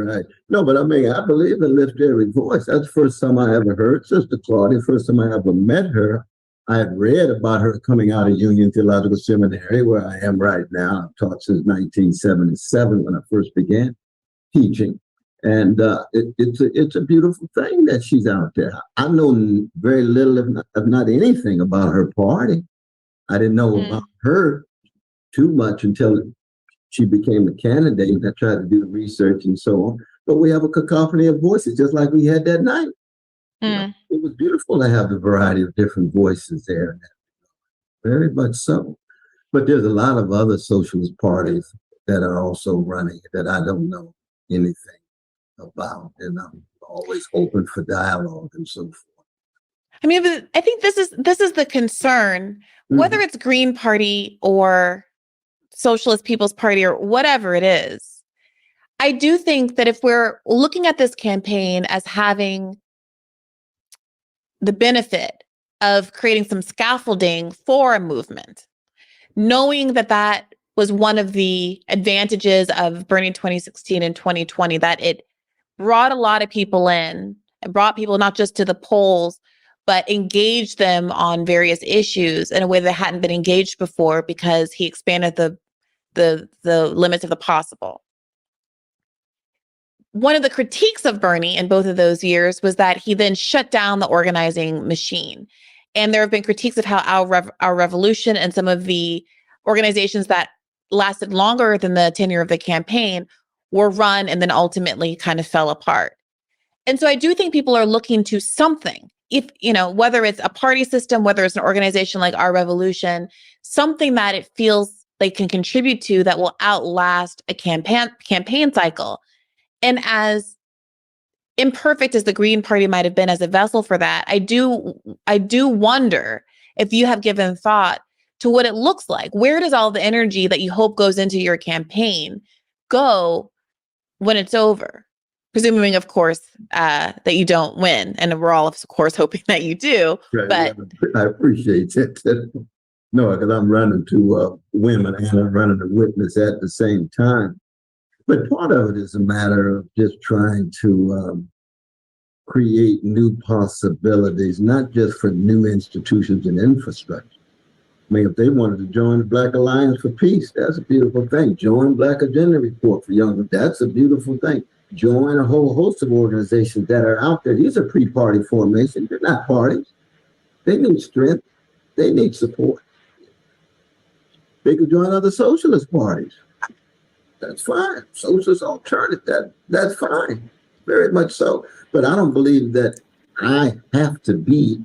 Right. No, but I mean, I believe in lift every voice. That's the first time I ever heard Sister Claudia. First time I ever met her. I had read about her coming out of Union Theological Seminary, where I am right now. I've taught since 1977 when I first began teaching. And it's a beautiful thing that she's out there. I know very little, if not anything, about her party. I didn't know about her too much until she became a candidate. And I tried to do the research and so on. But we have a cacophony of voices, just like we had that night. You know, it was beautiful to have the variety of different voices there. Very much so. But there's a lot of other socialist parties that are also running that I don't know anything about, and I'm always open for dialogue and so forth. I mean, I think this is the concern, whether it's Green Party or Socialist People's Party or whatever it is. I do think that if we're looking at this campaign as having the benefit of creating some scaffolding for a movement, knowing that that was one of the advantages of Bernie 2016 and 2020, that it brought a lot of people in and brought people not just to the polls, but engaged them on various issues in a way that hadn't been engaged before because he expanded the limits of the possible. One of the critiques of Bernie in both of those years was that he then shut down the organizing machine. And there have been critiques of how our revolution and some of the organizations that lasted longer than the tenure of the campaign were run and then ultimately kind of fell apart. And so I do think people are looking to something, if, you know, whether it's a party system, whether it's an organization like Our Revolution, something that it feels they can contribute to that will outlast a campaign cycle. And as imperfect as the Green Party might have been as a vessel for that, I do wonder if you have given thought to what it looks like. Where does all the energy that you hope goes into your campaign go when it's over? Presuming, of course, that you don't win. And we're all, of course, hoping that you do. Right. But I appreciate it. No, because I'm running to women and I'm running to witness at the same time. But part of it is a matter of just trying to create new possibilities, not just for new institutions and infrastructure. I mean, if they wanted to join the Black Alliance for Peace, that's a beautiful thing. Join Black Agenda Report for Young, that's a beautiful thing. Join a whole host of organizations that are out there. These are pre-party formations. They're not parties. They need strength. They need support. They could join other socialist parties. That's fine. Socialist alternative, that's fine. Very much so. But I don't believe that I have to be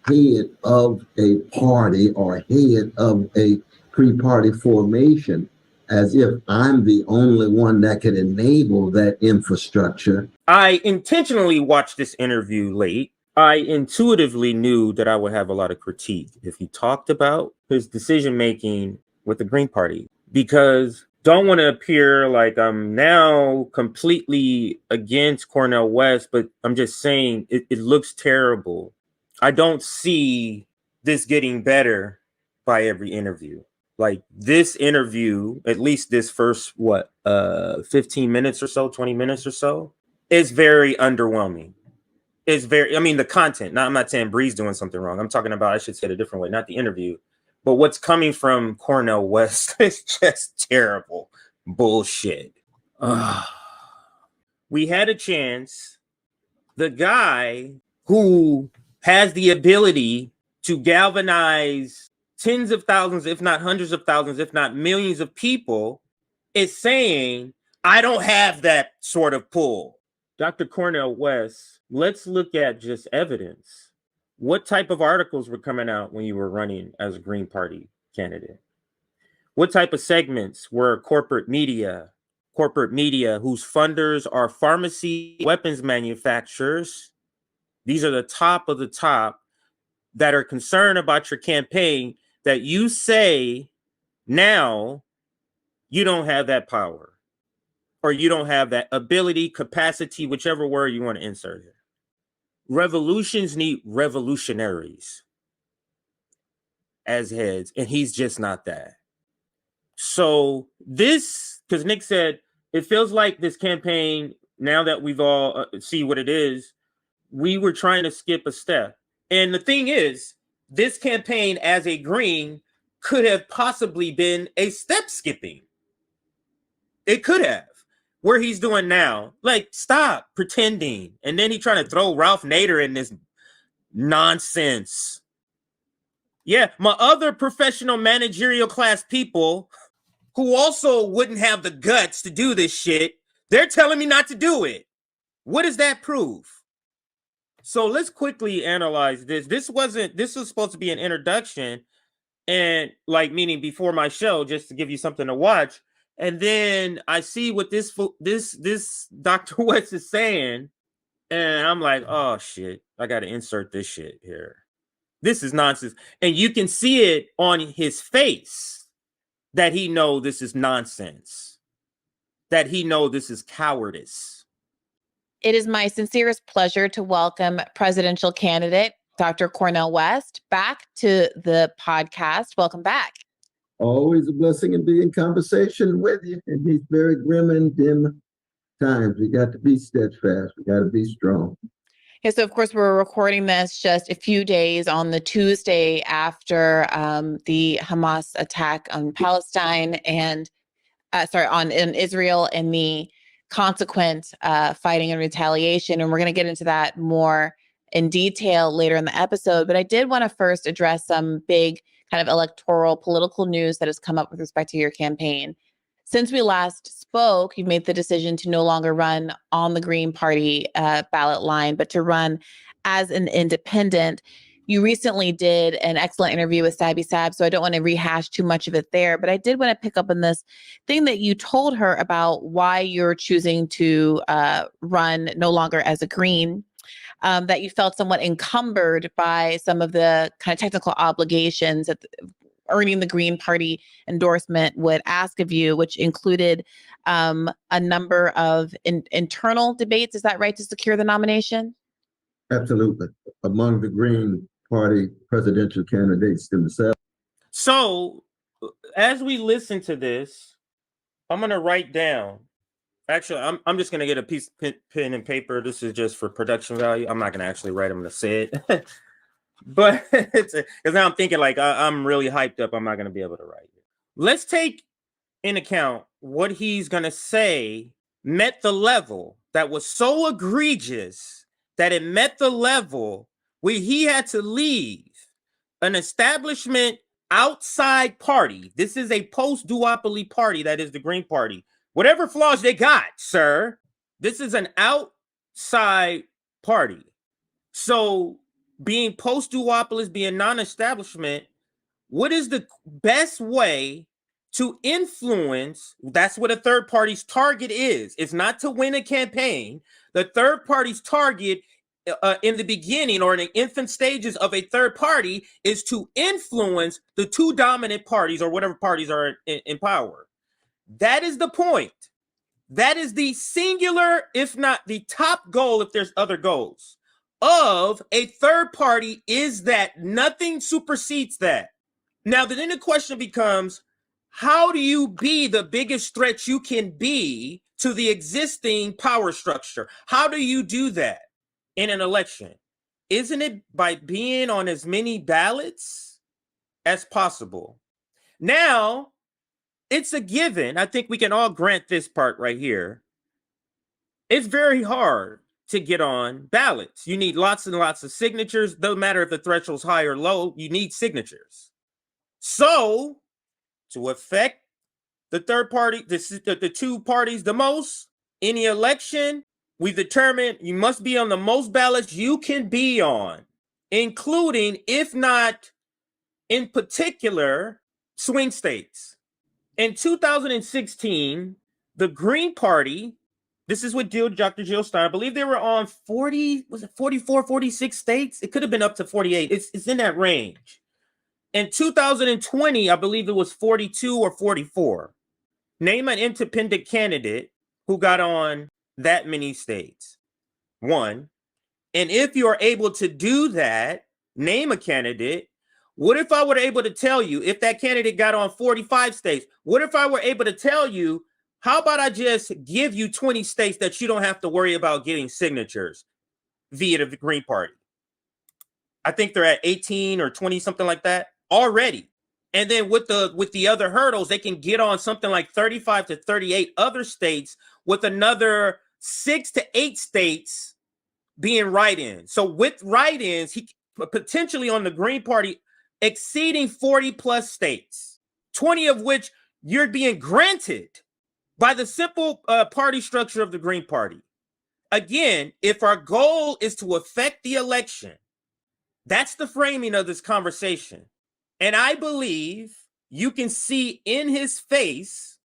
head of a party or head of a pre-party formation as if I'm the only one that can enable that infrastructure. I intentionally watched this interview late. I intuitively knew that I would have a lot of critique if he talked about his decision-making with the Green Party, because don't want to appear like I'm now completely against Cornel West, but I'm just saying it looks terrible. I don't see this getting better by every interview. Like this interview, at least this first, 15 minutes or so, 20 minutes or so, is very underwhelming. It's very, I mean, the content. Now, I'm not saying Bree's doing something wrong. I'm talking about, I should say it a different way, not the interview. But what's coming from Cornel West is just terrible bullshit. We had a chance. The guy who has the ability to galvanize tens of thousands, if not hundreds of thousands, if not millions of people, is saying, I don't have that sort of pull. Dr. Cornel West, let's look at just evidence. What type of articles were coming out when you were running as a Green Party candidate? What type of segments were corporate media whose funders are pharmacy weapons manufacturers? These are the top of the top that are concerned about your campaign, that you say now you don't have that power or you don't have that ability, capacity, whichever word you want to insert here. Revolutions need revolutionaries as heads, and he's just not that. So this, because Nick said, it feels like this campaign now that we've all see what it is, we were trying to skip a step. And the thing is, this campaign as a Green could have possibly been a step skipping. It could have. Where he's doing now, like, stop pretending. And then he trying to throw Ralph Nader in this nonsense. Yeah, my other professional managerial class people who also wouldn't have the guts to do this shit, they're telling me not to do it. What does that prove? So let's quickly analyze this. This was supposed to be an introduction, and like, meaning before my show, just to give you something to watch. And then I see what this Dr. West is saying, and I'm like, oh shit, I got to insert this shit here. This is nonsense. And you can see it on his face that he know this is nonsense, that he know this is cowardice. It is my sincerest pleasure to welcome presidential candidate Dr. Cornel West back to the podcast. Welcome back. Always a blessing to be in conversation with you in these very grim and dim times. We got to be steadfast. We got to be strong. Yeah, so of course we're recording this just a few days on the Tuesday after the Hamas attack on Palestine and in Israel and the consequent fighting and retaliation. And we're going to get into that more in detail later in the episode. But I did want to first address some big kind of electoral political news that has come up with respect to your campaign. Since we last spoke, you've made the decision to no longer run on the Green Party ballot line, but to run as an independent. You recently did an excellent interview with Sabby Sab, so I don't want to rehash too much of it there, but I did want to pick up on this thing that you told her about why you're choosing to run no longer as a Green. That you felt somewhat encumbered by some of the kind of technical obligations that earning the Green Party endorsement would ask of you, which included a number of internal debates. Is that right, to secure the nomination? Absolutely. Among the Green Party presidential candidates themselves. So as we listen to this, I'm going to write down. Actually, I'm just going to get a piece of pen and paper. This is just for production value. I'm not going to actually write. I'm going to say it. But because now I'm thinking like I'm really hyped up. I'm not going to be able to write it. Let's take in account what he's going to say met the level that was so egregious that it met the level where he had to leave an establishment outside party. This is a post-duopoly party that is the Green Party. Whatever flaws they got, sir, this is an outside party. So being post-duopolis, being non-establishment, what is the best way to influence? That's what a third party's target is. It's not to win a campaign. The third party's target in the beginning or in the infant stages of a third party is to influence the two dominant parties or whatever parties are in power. That is the point. That is the singular, if not the top goal, if there's other goals, of a third party, is that nothing supersedes that. Now, then the question becomes, how do you be the biggest threat you can be to the existing power structure? How do you do that in an election? Isn't it by being on as many ballots as possible? Now, it's a given. I think we can all grant this part right here. It's very hard to get on ballots. You need lots and lots of signatures. Doesn't matter if the threshold's high or low, you need signatures. So, to affect the third party, the two parties the most, in the election, we determined you must be on the most ballots you can be on, including, if not in particular, swing states. In 2016, the Green Party, this is with Dr. Jill Stein, I believe they were on 44, 46 states? It could have been up to 48. It's in that range. In 2020, I believe it was 42 or 44. Name an independent candidate who got on that many states. One. And if you're able to do that, name a candidate. What if I were able to tell you if that candidate got on 45 states? What if I were able to tell you how about I just give you 20 states that you don't have to worry about getting signatures via the Green Party? I think they're at 18 or 20, something like that already. And then with the other hurdles, they can get on something like 35 to 38 other states, with another 6 to 8 states being write-ins. So with write-ins, he potentially on the Green Party exceeding 40 plus states, 20 of which you're being granted by the simple party structure of the Green Party. Again, if our goal is to affect the election, that's the framing of this conversation. And I believe you can see in his face,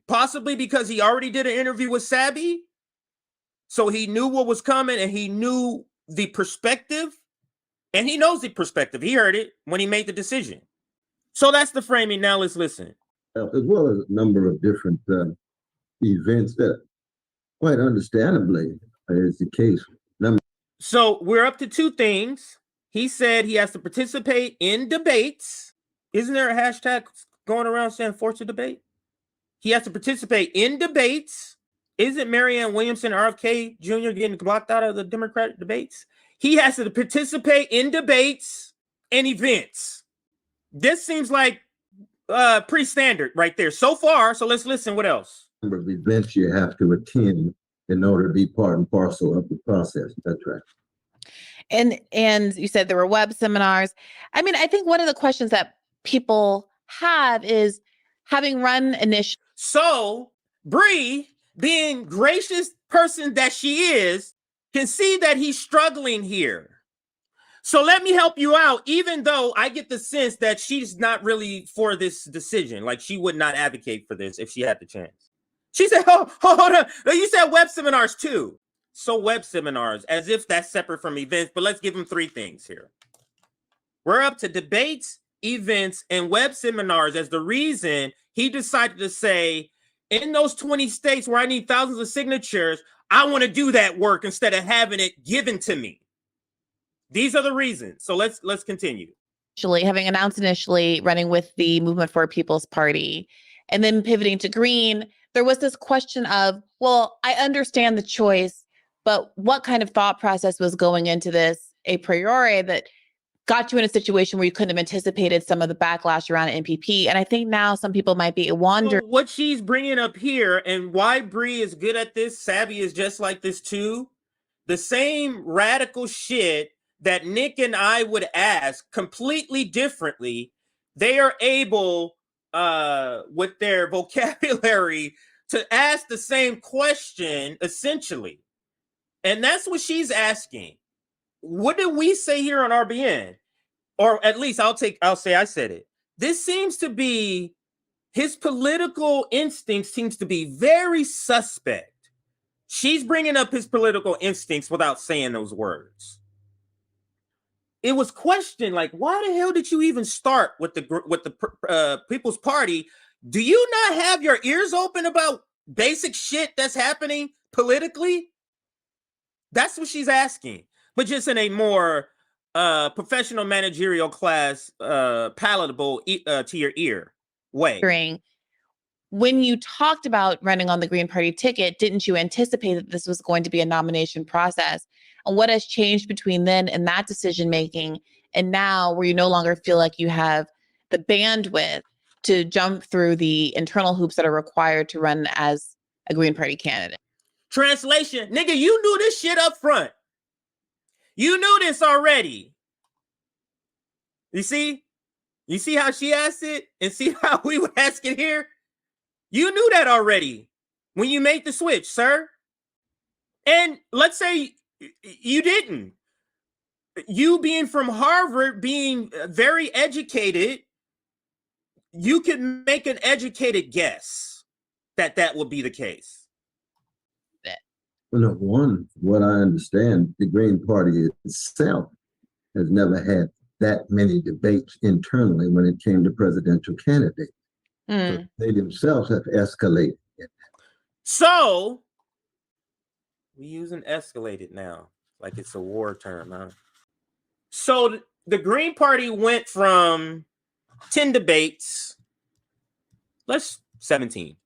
possibly because he already did an interview with Sabby, so he knew what was coming and he knew the perspective, and he knows the perspective. He heard it when he made the decision. So that's the framing. Now let's listen. As well as a number of different events that, quite understandably, is the case. So we're up to 2 things. He said he has to participate in debates. Isn't there a hashtag going around saying force a debate? He has to participate in debates. Isn't Marianne Williamson, RFK Jr. getting blocked out of the Democratic debates? He has to participate in debates and events. This seems like pretty standard right there so far. So let's listen. What else? Number of events you have to attend in order to be part and parcel of the process. That's right. And you said there were web seminars. I mean, I think one of the questions that people have is, having run initially. So Bree, being gracious person that she is, can see that he's struggling here. So let me help you out, even though I get the sense that she's not really for this decision. Like, she would not advocate for this if she had the chance. She said, oh, hold on. You said web seminars too. So web seminars, as if that's separate from events, but let's give them 3 things here. We're up to debates, events, and web seminars as the reason he decided to say, in those 20 states where I need thousands of signatures, I want to do that work instead of having it given to me. These are the reasons. So let's continue. Having announced initially running with the Movement for People's Party and then pivoting to Green, there was this question of, well, I understand the choice, but what kind of thought process was going into this a priori that got you in a situation where you couldn't have anticipated some of the backlash around MPP? And I think now some people might be wondering. So what she's bringing up here, and why Bree is good at this, Sabby is just like this too, the same radical shit that Nick and I would ask completely differently, they are able, with their vocabulary, to ask the same question, essentially. And that's what she's asking. What did we say here on RBN? Or at least I'll say I said it. This seems to be, his political instinct seems to be very suspect. She's bringing up his political instincts without saying those words. It was questioned, like, why the hell did you even start with the People's Party? Do you not have your ears open about basic shit that's happening politically? That's what she's asking, but just in a more professional managerial class, palatable to your ear way. When you talked about running on the Green Party ticket, didn't you anticipate that this was going to be a nomination process? And what has changed between then and that decision making, and now where you no longer feel like you have the bandwidth to jump through the internal hoops that are required to run as a Green Party candidate? Translation, nigga, you knew this shit up front. You knew this already. You see how she asked it and see how we would ask it here? You knew that already when you made the switch, sir. And let's say you didn't. You being from Harvard, being very educated, you could make an educated guess that would be the case. Well, one, what I understand, the Green Party itself has never had that many debates internally when it came to presidential candidates. So they themselves have escalated. So we using escalated now, like it's a war term, huh? So the Green Party went from 10 debates, 17.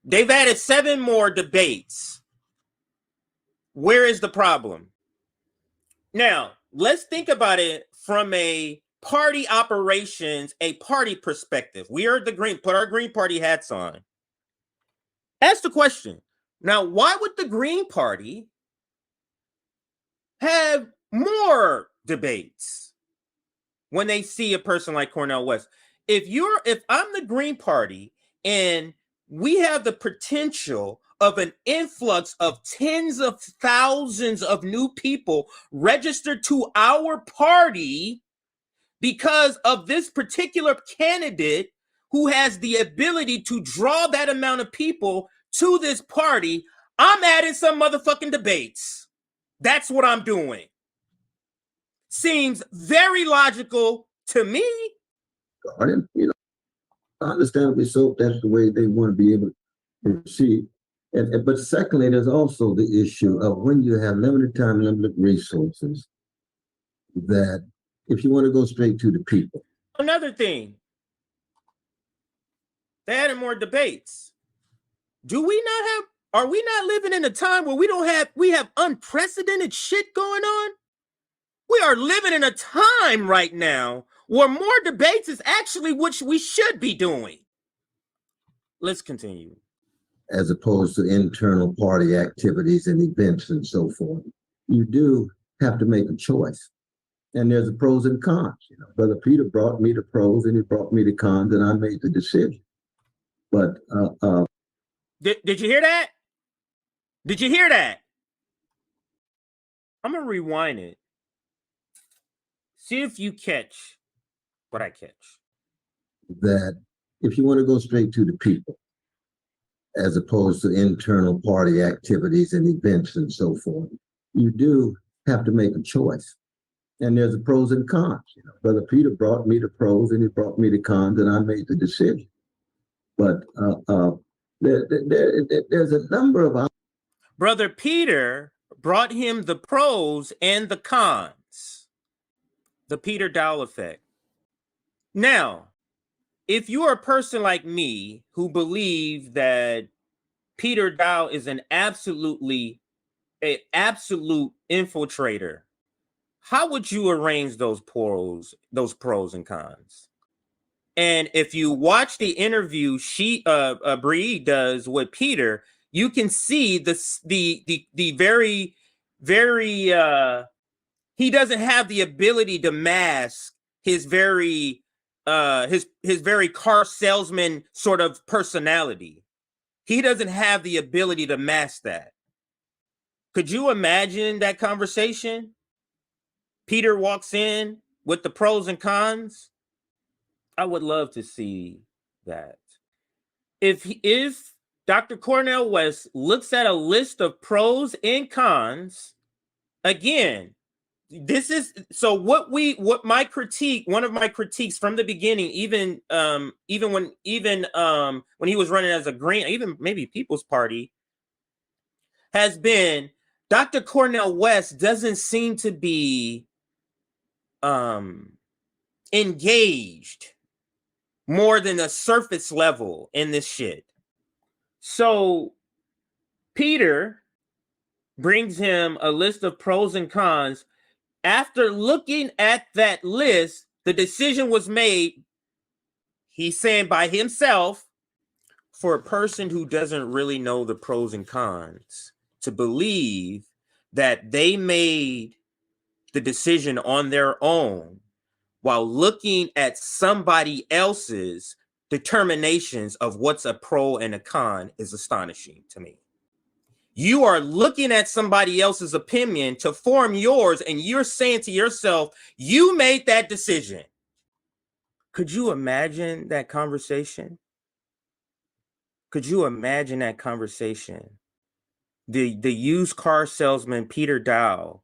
They've added 7 more debates. Where is the problem? Now, let's think about it from a party operations, a party perspective. We are the Green, put our Green Party hats on. Ask the question. Now, why would the Green Party have more debates when they see a person like Cornel West? If I'm the Green Party and we have the potential of an influx of tens of thousands of new people registered to our party because of this particular candidate who has the ability to draw that amount of people to this party, I'm adding some motherfucking debates. That's what I'm doing. Seems very logical to me. And, understandably so, that's the way they want to be able to proceed. But secondly, there's also the issue of when you have limited time, limited resources, that if you want to go straight to the people. Another thing, they added more debates. Are we not living in a time where we have unprecedented shit going on? We are living in a time right now where more debates is actually what we should be doing. Let's continue. As opposed to internal party activities and events and so forth. You do have to make a choice. And there's the pros and cons. Brother Peter brought me the pros and he brought me the cons, and I made the decision. But did you hear that? Did you hear that? I'm gonna rewind it. See if you catch what I catch. That if you want to go straight to the people, as opposed to internal party activities and events and so forth, you do have to make a choice. And there's the pros and cons. Brother Peter brought me the pros and he brought me the cons, and I made the decision. But there's a number of... Brother Peter brought him the pros and the cons. The Peter Daou effect. Now, if you're a person like me who believe that Peter Daou is an absolute infiltrator, how would you arrange those pros and cons? And if you watch the interview Bree does with Peter, you can see the very, very he doesn't have the ability to mask his very car salesman sort of personality. He doesn't have the ability to mask that. Could you imagine that conversation? Peter walks in with the pros and cons. I would love to see that. If Dr. Cornel West looks at a list of pros and cons, again, this is so what my critique, one of my critiques from the beginning, even when he was running as a Green, even maybe People's Party, has been Dr. Cornel West doesn't seem to be engaged more than a surface level in this shit. So Peter brings him a list of pros and cons. After looking at that list, the decision was made, he's saying by himself, for a person who doesn't really know the pros and cons, to believe that they made the decision on their own while looking at somebody else's determinations of what's a pro and a con is astonishing to me. You are looking at somebody else's opinion to form yours, and you're saying to yourself, you made that decision. Could you imagine that conversation? Could you imagine that conversation? The used car salesman, Peter Daou,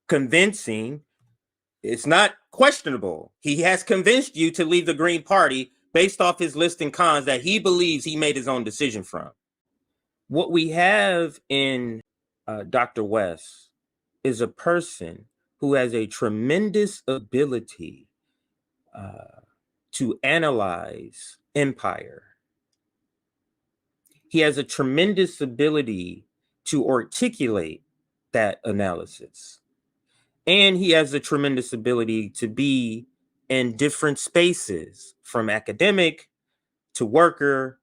convincing, it's not questionable, he has convinced you to leave the Green Party based off his list and cons that he believes he made his own decision from. What we have in Dr. West is a person who has a tremendous ability to analyze empire. He has a tremendous ability to articulate that analysis. And he has a tremendous ability to be in different spaces, from academic to worker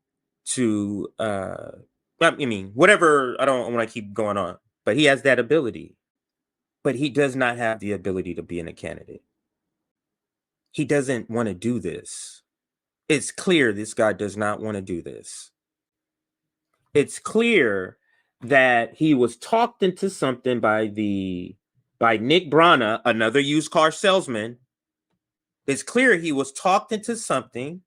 to whatever. I don't want to keep going on, but he has that ability. But he does not have the ability to be in a candidate. He doesn't want to do this. It's clear this guy does not want to do this. It's clear that he was talked into something by Nick Briahna, another used car salesman. It's clear he was talked into something,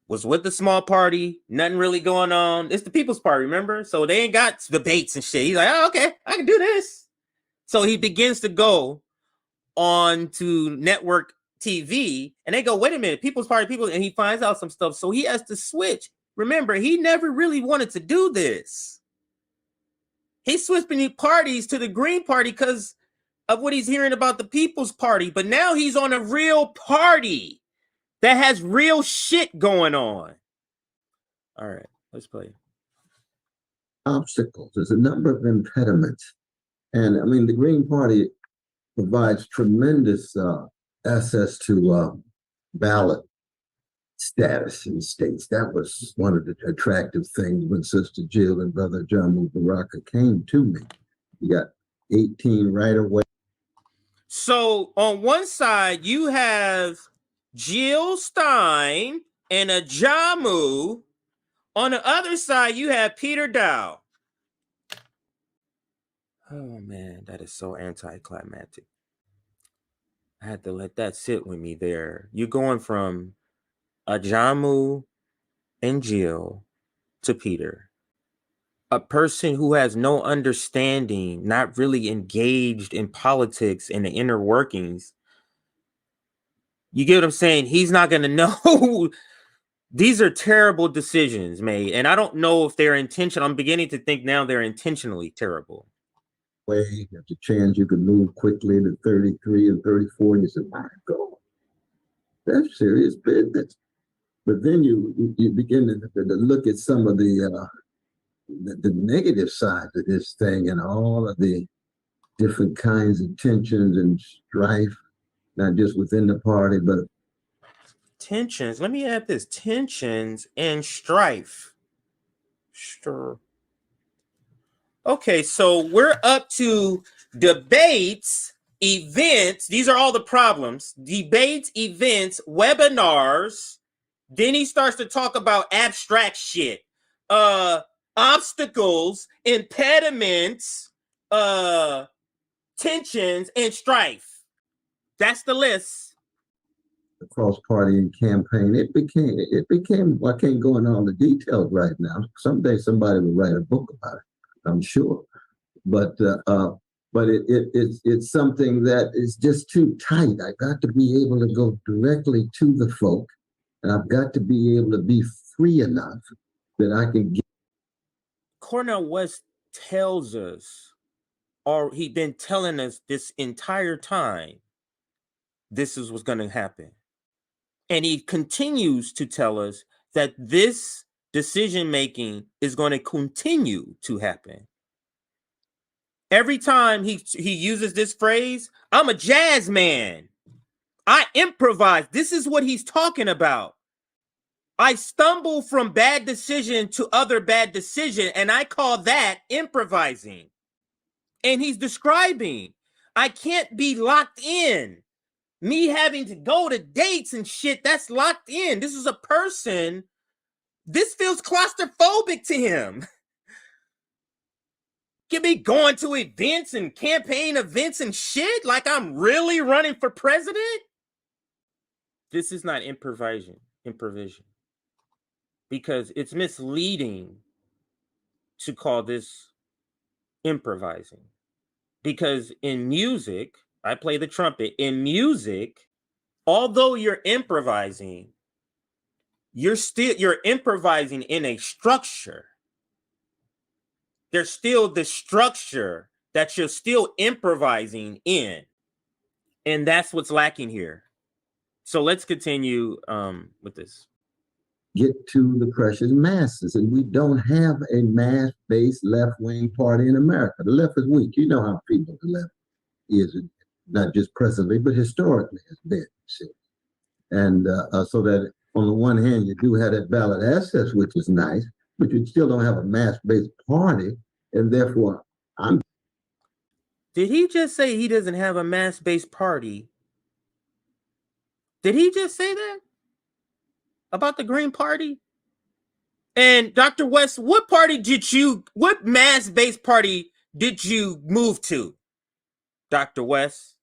was with the small party, nothing really going on. It's the People's Party, remember? So they ain't got debates and shit. He's like, oh, okay, I can do this. So he begins to go on to network TV, and they go, wait a minute, People's Party, people, and he finds out some stuff. So he has to switch. Remember, he never really wanted to do this. He switched between parties to the Green Party because of what he's hearing about the People's Party. But now he's on a real party that has real shit going on. All right, let's play. Obstacles. There's a number of impediments. And I mean, the Green Party provides tremendous access to ballot status in states. That was one of the attractive things when Sister Jill and Brother John Briahna came to me. You got 18 right away. So on one side, you have Jill Stein and a Jamu. On the other side, you have Peter Daou. Oh man, that is so anticlimactic. I had to let that sit with me there. You're going from a Jamu and Jill to Peter. A person who has no understanding, not really engaged in politics and the inner workings. You get what I'm saying? He's not going to know. These are terrible decisions made. And I don't know if they're intentional. I'm beginning to think now they're intentionally terrible. Way, there's a chance you could move quickly to 33 and 34. And you said, my God, that's serious business. But then you begin to look at some of the negative side of this thing and all of the different kinds of tensions and strife, not just within the party, but tensions. Let me add this: tensions and strife. Sure. Okay, so we're up to debates, events. These are all the problems. Debates, events, webinars. Then he starts to talk about abstract shit. Obstacles, impediments, tensions, and strife. That's the list. the cross-party campaign. It became, I can't go into all the details right now. Someday somebody will write a book about it, I'm sure. But it's something that is just too tight. I got to be able to go directly to the folk, and I've got to be able to be free enough that I can get. Cornel West tells us, or he's been telling us this entire time, this is what's going to happen. And he continues to tell us that this decision-making is going to continue to happen. Every time he uses this phrase, I'm a jazz man. I improvise. This is what he's talking about. I stumble from bad decision to other bad decision, and I call that improvising. And he's describing, I can't be locked in. Me having to go to dates and shit, that's locked in. This is a person, this feels claustrophobic to him. Get me going to events and campaign events and shit like I'm really running for president? This is not improvisation. Because it's misleading to call this improvising. Because in music, I play the trumpet. In music, although you're improvising, you're improvising in a structure. There's still the structure that you're still improvising in. And that's what's lacking here. So let's continue with this. get to the precious masses. And we don't have a mass-based left-wing party in America. The left is weak. You know how people the left is, not just presently, but historically has been. See? And so that on the one hand, you do have that ballot access, which is nice, but you still don't have a mass-based party. And therefore, Did he just say he doesn't have a mass-based party? Did he just say that? About the Green Party? And Dr. West, what mass-based party did you move to, Dr. West?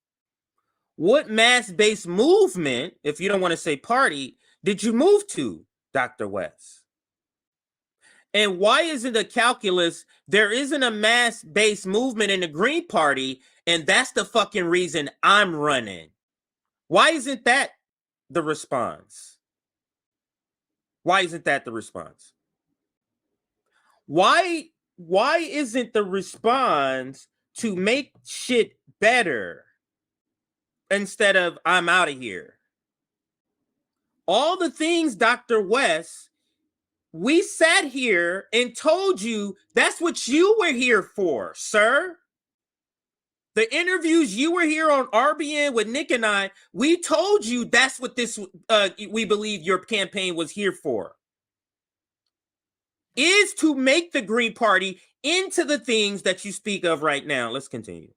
What mass-based movement, if you don't want to say party, did you move to, Dr. West? And why isn't the calculus, there isn't a mass-based movement in the Green Party, and that's the fucking reason I'm running? Why isn't that the response? Why isn't that the response? Why isn't the response to make shit better instead of I'm out of here? All the things, Dr. West, we sat here and told you that's what you were here for, sir. The interviews you were here on RBN with Nick and I, we told you that's what we believe your campaign was here for. Is to make the Green Party into the things that you speak of right now. Let's continue.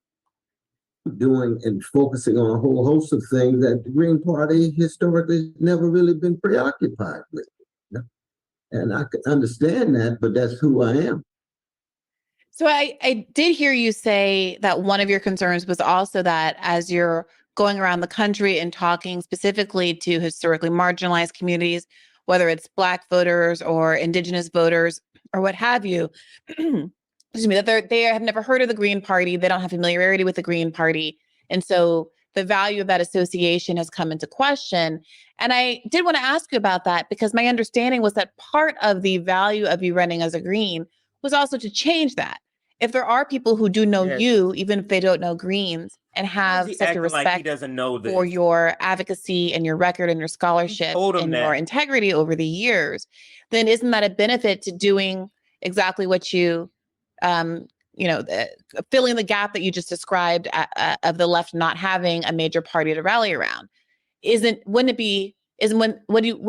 Doing and focusing on a whole host of things that the Green Party historically has never really been preoccupied with. And I can understand that, but that's who I am. So I did hear you say that one of your concerns was also that as you're going around the country and talking specifically to historically marginalized communities, whether it's Black voters or Indigenous voters or what have you, excuse me, that they have never heard of the Green Party. They don't have familiarity with the Green Party. And so the value of that association has come into question. And I did want to ask you about that because my understanding was that part of the value of you running as a Green was also to change that. If there are people who do know you, even if they don't know Greens, and have such a respect like he doesn't know this? For your advocacy and your record and your scholarship and your integrity over the years, then isn't that a benefit to doing exactly what you, filling the gap that you just described of the left not having a major party to rally around? What do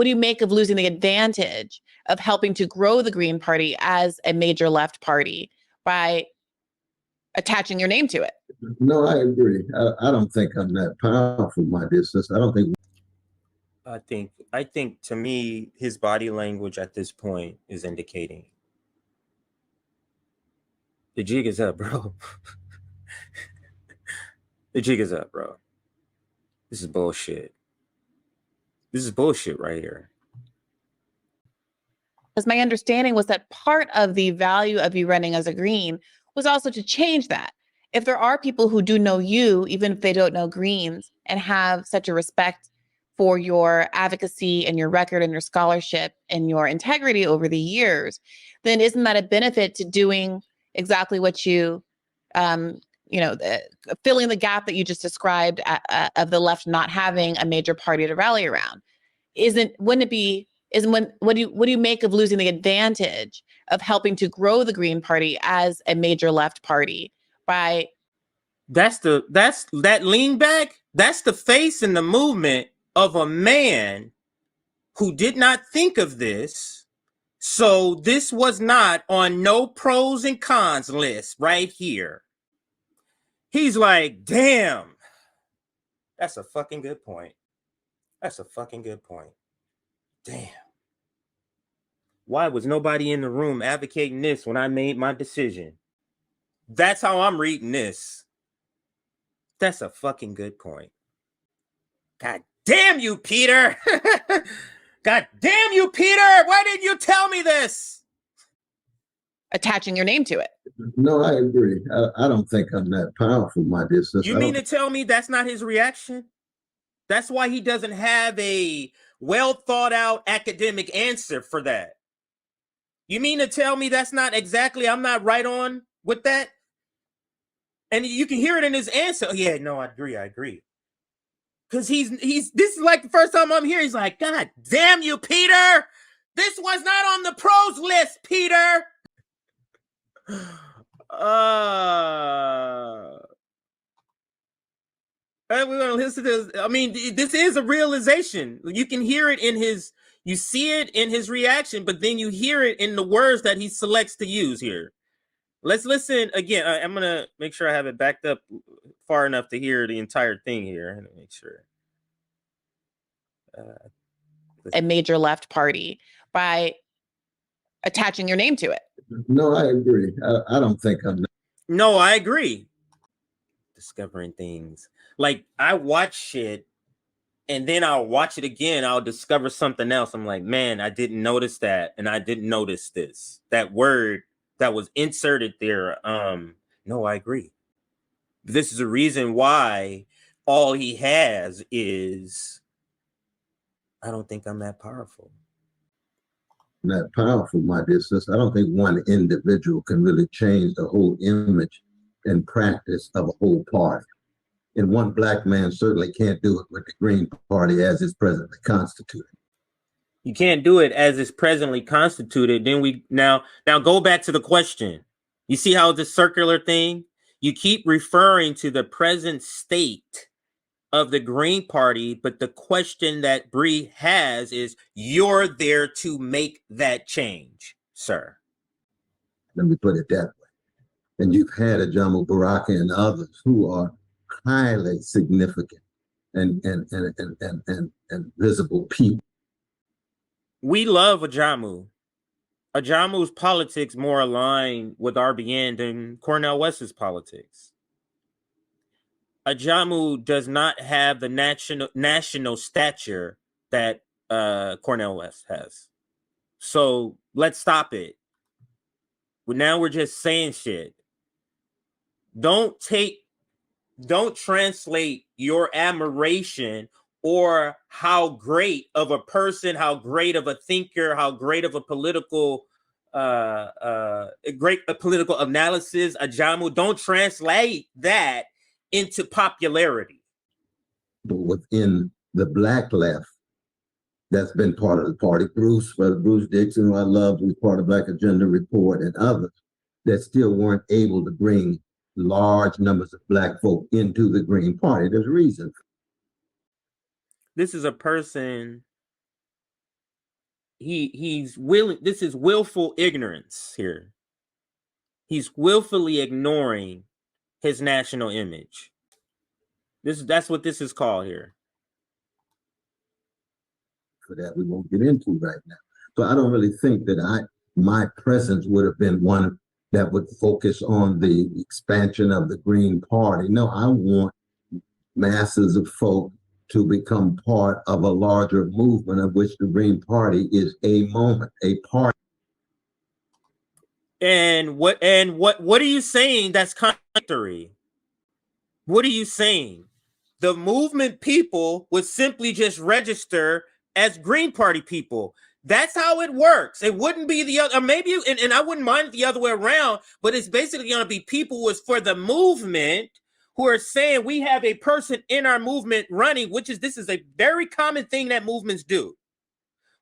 you make of losing the advantage of helping to grow the Green Party as a major left party by attaching your name to it? No, I agree. I don't think I'm that powerful, my dear sister. I think to me, his body language at this point is indicating the jig is up, bro. The jig is up, bro. This is bullshit. This is bullshit right here. Because my understanding was that part of the value of you running as a Green was also to change that. If there are people who do know you, even if they don't know Greens, and have such a respect for your advocacy and your record and your scholarship and your integrity over the years, then isn't that a benefit to doing exactly what you, filling the gap that you just described of the left not having a major party to rally around? What do you make of losing the advantage of helping to grow the Green Party as a major left party by that lean back? That's the face and the movement of a man who did not think of this. So this was not on no pros and cons list right here. He's like, damn, that's a fucking good point. That's a fucking good point. Damn. Why was nobody in the room advocating this when I made my decision? That's how I'm reading this. That's a fucking good point. God damn you, Peter. God damn you, Peter. Why didn't you tell me this? Attaching your name to it. No, I agree. I don't think I'm that powerful, my dear sister. You mean to tell me that's not his reaction? That's why he doesn't have a well thought out academic answer for that. You mean to tell me that's not exactly, I'm not right on with that? And you can hear it in his answer. Oh, yeah, no, I agree. Because he's this is like the first time I'm here. He's like, God damn you, Peter. This was not on the pros list, Peter. We're gonna listen to this. I mean, this is a realization. You can hear it in you see it in his reaction, but then you hear it in the words that he selects to use here. Let's listen again. I'm gonna make sure I have it backed up far enough to hear the entire thing here. Let me make sure. A major left party by attaching your name to it. No, I agree. I don't think I'm not. No, I agree. Discovering things. Like, I watch shit and then I'll watch it again. I'll discover something else. I'm like, man, I didn't notice that. And I didn't notice this. That word that was inserted there. No, I agree. This is a reason why all he has is, I don't think I'm that powerful. That powerful, my distance. I don't think one individual can really change the whole image and practice of a whole party. And one black man certainly can't do it with the Green Party as it's presently constituted. You can't do it as it's presently constituted. Then we now go back to the question. You see how it's a circular thing? You keep referring to the present state of the Green Party, but the question that Bree has is, you're there to make that change, sir. Let me put it that way. And you've had Ajamu Baraka and others who are highly significant and visible people. We love Ajamu. Ajamu's politics more aligned with RBN than Cornel West's politics. Ajamu does not have the national stature that Cornel West has. So let's stop it. Now we're just saying shit. Don't translate your admiration or how great of a person, how great of a thinker, how great of a political political analysis, Ajamu, don't translate that into popularity. Within the black left, that's been part of the party. Bruce Dixon, who I love, who's part of Black Agenda Report, and others that still weren't able to bring large numbers of black folk into the Green Party. There's a reason. This is a person, he's willing, this is willful ignorance here. He's willfully ignoring his national image. That's what this is called here. For that we won't get into right now. So I don't really think that my presence would have been one that would focus on the expansion of the Green Party. No, I want masses of folk to become part of a larger movement of which the Green Party is a moment, a part. And what are you saying that's contradictory? What are you saying? The movement people would simply just register as Green Party people. That's how it works. It wouldn't be the other, or maybe, and I wouldn't mind it the other way around, but it's basically going to be people who is for the movement who are saying we have a person in our movement running, this is a very common thing that movements do.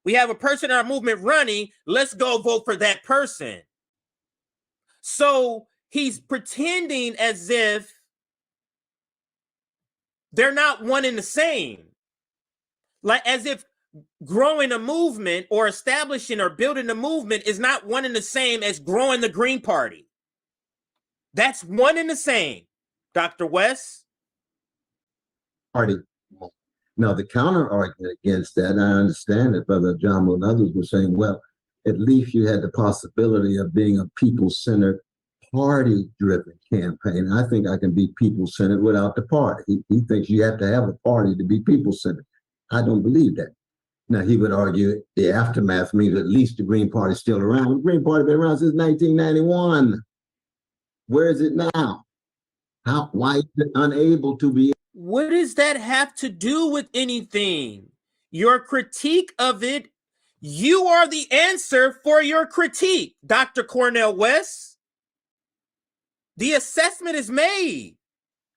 We have a person in our movement running, let's go vote for that person. So he's pretending as if they're not one and the same. Like as if growing a movement or establishing or building a movement is not one and the same as growing the Green Party. That's one and the same, Dr. West. Party. Now, the counter argument against that, I understand that Brother Ajamu and others were saying, well, at least you had the possibility of being a people-centered, party-driven campaign. I think I can be people-centered without the party. He thinks you have to have a party to be people-centered. I don't believe that. Now, he would argue the aftermath means at least the Green Party is still around. The Green Party has been around since 1991. Where is it now? Why is it unable to be? What does that have to do with anything? Your critique of it, you are the answer for your critique, Dr. Cornel West. The assessment is made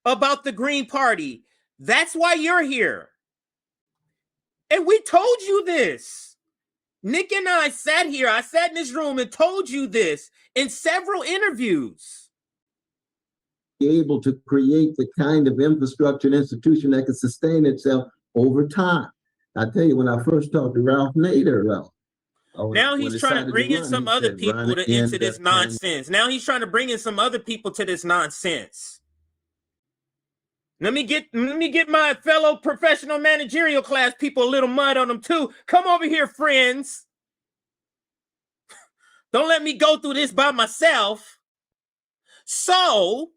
about the Green Party. That's why you're here. And we told you this. Nick and I sat here. I sat in this room and told you this in several interviews. Be able to create the kind of infrastructure and institution that can sustain itself over time. I tell you, when I first talked to Ralph Nader, now he's trying to bring in some other people into this nonsense. Now he's trying to bring in some other people to this nonsense. Let me get my fellow professional managerial class people a little mud on them too. Come over here, friends. Don't let me go through this by myself. So,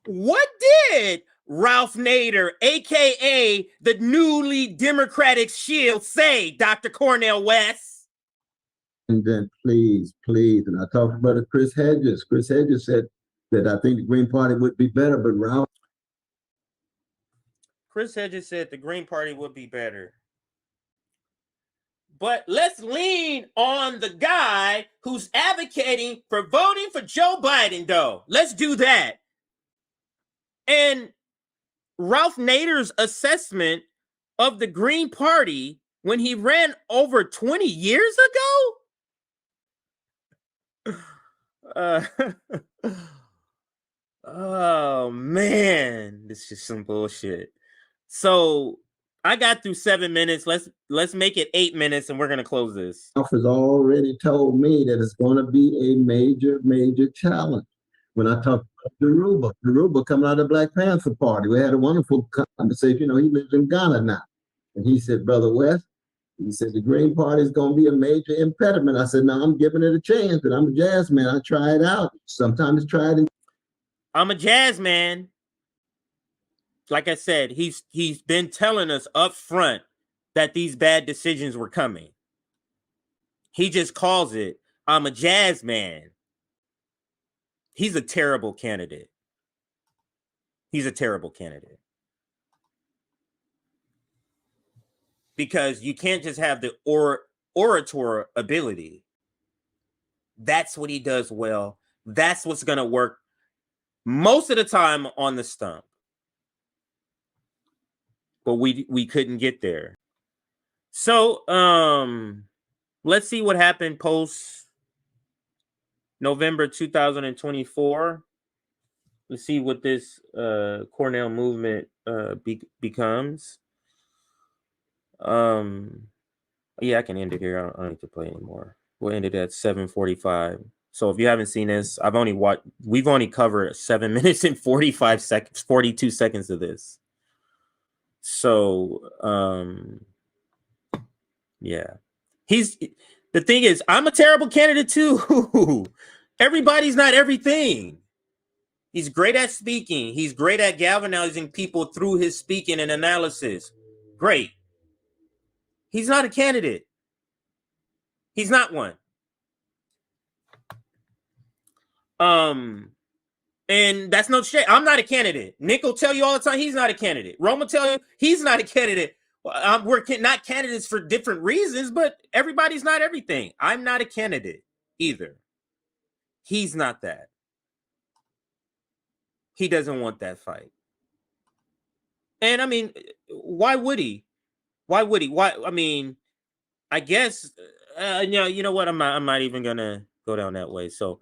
what did Ralph Nader, aka the newly Democratic shield, say, Dr. Cornel West? And then please, and I talked about it, Chris Hedges. Chris Hedges said that I think the Green Party would be better, but Ralph. Chris Hedges said the Green Party would be better. But let's lean on the guy who's advocating for voting for Joe Biden, though. Let's do that. And Ralph Nader's assessment of the Green Party when he ran over 20 years ago? Oh, man. This is some bullshit. So I got through 7 minutes. Let's make it 8 minutes, and we're gonna close this. Ralph has already told me that it's going to be a major challenge. When I talked about Daou coming out of the Black Panther Party, we had a wonderful conversation. You know, he lives in Ghana now, and he said, "Brother West," he said, "the Green Party is going to be a major impediment." I said, "No, I'm giving it a chance, and I'm a jazz man. I try it out. Sometimes try it." I'm a jazz man. Like I said, he's been telling us up front that these bad decisions were coming. He just calls it, I'm a jazz man. He's a terrible candidate. He's a terrible candidate. Because you can't just have the orator ability. That's what he does well. That's what's going to work most of the time on the stump. But we couldn't get there. So let's see what happened post November 2024. Let's see what this Cornel movement becomes. Yeah, I can end it here. I don't need to play anymore. We'll end it at 7:45. So if you haven't seen this, we've only covered 7 minutes and 45 seconds, 42 seconds of this. So, yeah, the thing is, I'm a terrible candidate too. Everybody's not everything. He's great at speaking. He's great at galvanizing people through his speaking and analysis. Great. He's not a candidate. He's not one. And that's no shame. I'm not a candidate. Nick will tell you all the time he's not a candidate. Rome will tell you he's not a candidate. We're not candidates for different reasons, but everybody's not everything. I'm not a candidate either. He's not that. He doesn't want that fight. And I mean, why would he? Why would he? Why? I mean, I guess you know what? I'm not even gonna go down that way. So